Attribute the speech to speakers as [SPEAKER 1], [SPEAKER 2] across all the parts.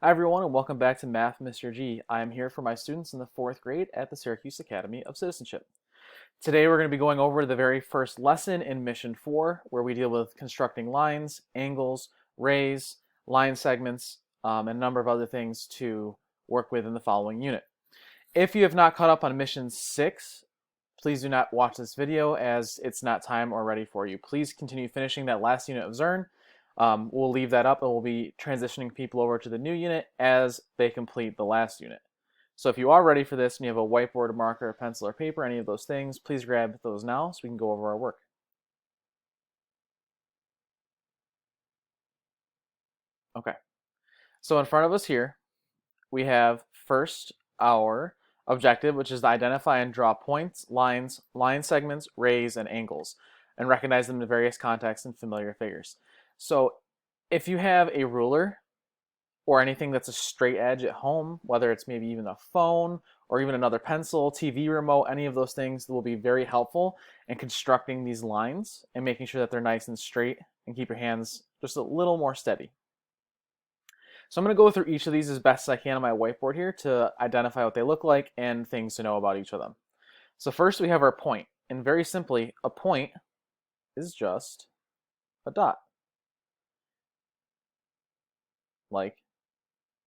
[SPEAKER 1] Hi everyone and welcome back to Math Mr. G. I am here for my students in the 4th grade at the Syracuse Academy of Citizenship. Today we're going to be going over the very first lesson in Mission 4 where we deal with constructing lines, angles, rays, line segments, and a number of other things to work with in the following unit. If you have not caught up on Mission 6, please do not watch this video as it's not time or ready for you. Please continue finishing that last unit of Zern. We'll leave that up and we'll be transitioning people over to the new unit as they complete the last unit. So if you are ready for this and you have a whiteboard, a marker, a pencil, or paper, any of those things, please grab those now so we can go over our work. Okay, so in front of us here, we have first our objective, which is to identify and draw points, lines, line segments, rays, and angles, and recognize them in various contexts and familiar figures. So if you have a ruler or anything that's a straight edge at home, whether it's maybe even a phone or even another pencil, TV remote, any of those things will be very helpful in constructing these lines and making sure that they're nice and straight and keep your hands just a little more steady. So I'm going to go through each of these as best as I can on my whiteboard here to identify what they look like and things to know about each of them. So first we have our point, and very simply, a point is just a dot, like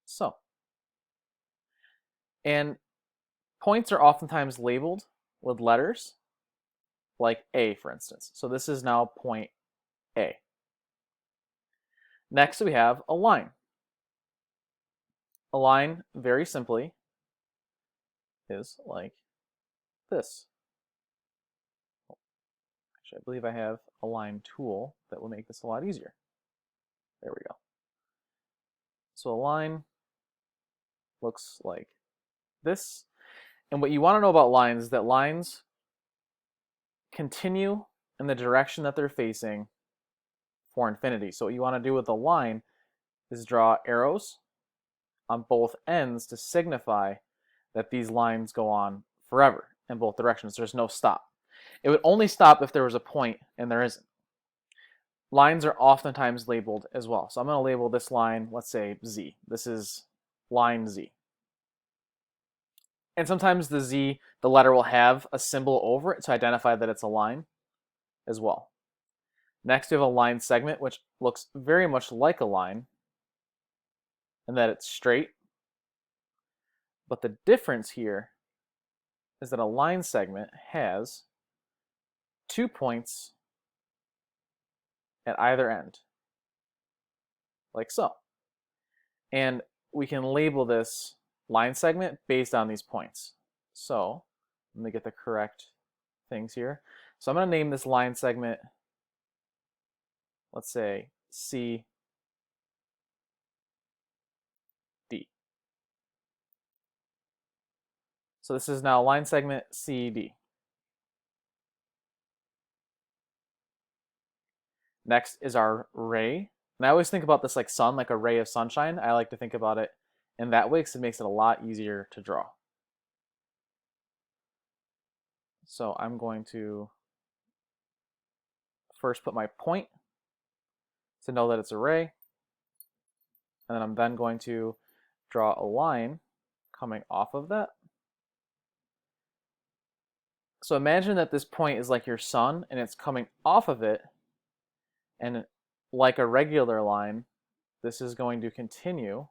[SPEAKER 1] so. And points are oftentimes labeled with letters, like A, for instance. So this is now point A. Next we have a line. A line, very simply, is like this. Actually, I believe I have a line tool that will make this a lot easier. There we go. So a line looks like this. And what you want to know about lines is that lines continue in the direction that they're facing for infinity. So what you want to do with a line is draw arrows on both ends to signify that these lines go on forever in both directions. There's no stop. It would only stop if there was a point, and there isn't. Lines are oftentimes labeled as well. So I'm going to label this line, let's say Z. This is line Z. And sometimes the Z, the letter will have a symbol over it to identify that it's a line as well. Next, we have a line segment, which looks very much like a line, and that it's straight. But the difference here is that a line segment has 2 points at either end, like so. And we can label this line segment based on these points. So let me get the correct things here. So I'm going to name this line segment, let's say C D. So this is now line segment CD. Next is our ray. And I always think about this like sun, like a ray of sunshine. I like to think about it in that way because it makes it a lot easier to draw. So I'm going to first put my point to know that it's a ray. And then I'm then going to draw a line coming off of that. So imagine that this point is like your sun and it's coming off of it, and like a regular line, this is going to continue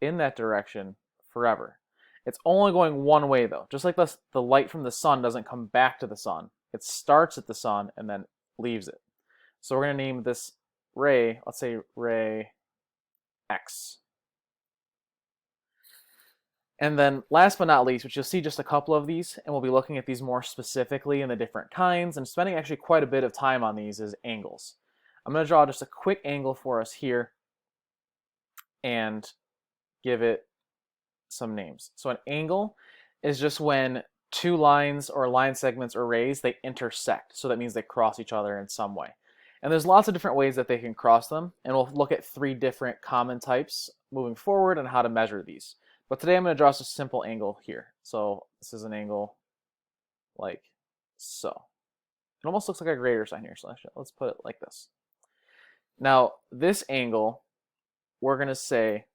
[SPEAKER 1] in that direction forever. It's only going one way though. Just like the light from the sun doesn't come back to the sun. It starts at the sun and then leaves it. So we're going to name this ray, let's say ray X. And then last but not least, which you'll see just a couple of these, and we'll be looking at these more specifically in the different kinds, and spending actually quite a bit of time on these, is angles. I'm going to draw just a quick angle for us here and give it some names. So an angle is just when two lines or line segments or rays, they intersect. So that means they cross each other in some way. And there's lots of different ways that they can cross them, and we'll look at 3 different common types moving forward and how to measure these. But today I'm going to draw just a simple angle here. So this is an angle like so. It almost looks like a greater sign here, so actually, let's put it like this. Now, this angle, we're going to say,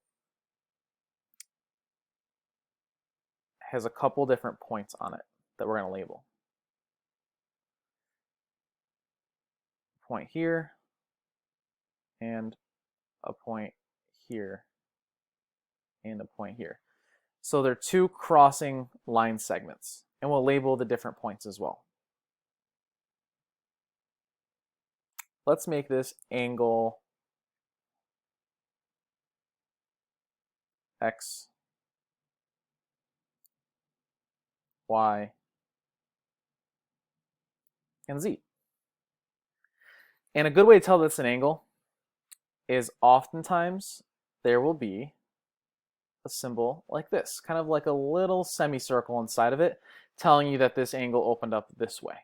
[SPEAKER 1] has a couple different points on it that we're going to label. Point here, and a point here, and a point here. So they're two crossing line segments, and we'll label the different points as well. Let's make this angle X, Y, and Z. And a good way to tell that's an angle is oftentimes there will be a symbol like this, kind of like a little semicircle inside of it, telling you that this angle opened up this way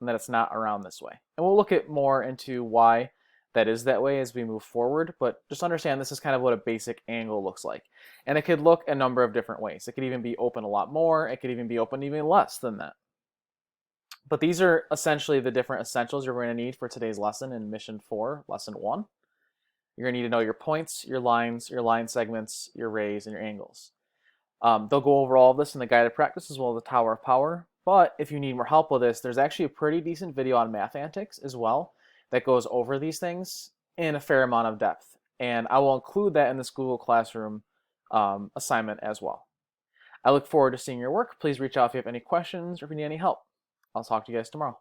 [SPEAKER 1] and that it's not around this way. And we'll look at more into why that is that way as we move forward, but just understand this is kind of what a basic angle looks like. And it could look a number of different ways. It could even be open a lot more. It could even be open even less than that. But these are essentially the different essentials you're going to need for today's lesson in Mission 4, Lesson 1. You're going to need to know your points, your lines, your line segments, your rays, and your angles. They'll go over all of this in the guided practice as well as the Tower of Power. But if you need more help with this, there's actually a pretty decent video on Math Antics as well that goes over these things in a fair amount of depth. And I will include that in this Google Classroom assignment as well. I look forward to seeing your work. Please reach out if you have any questions or if you need any help. I'll talk to you guys tomorrow.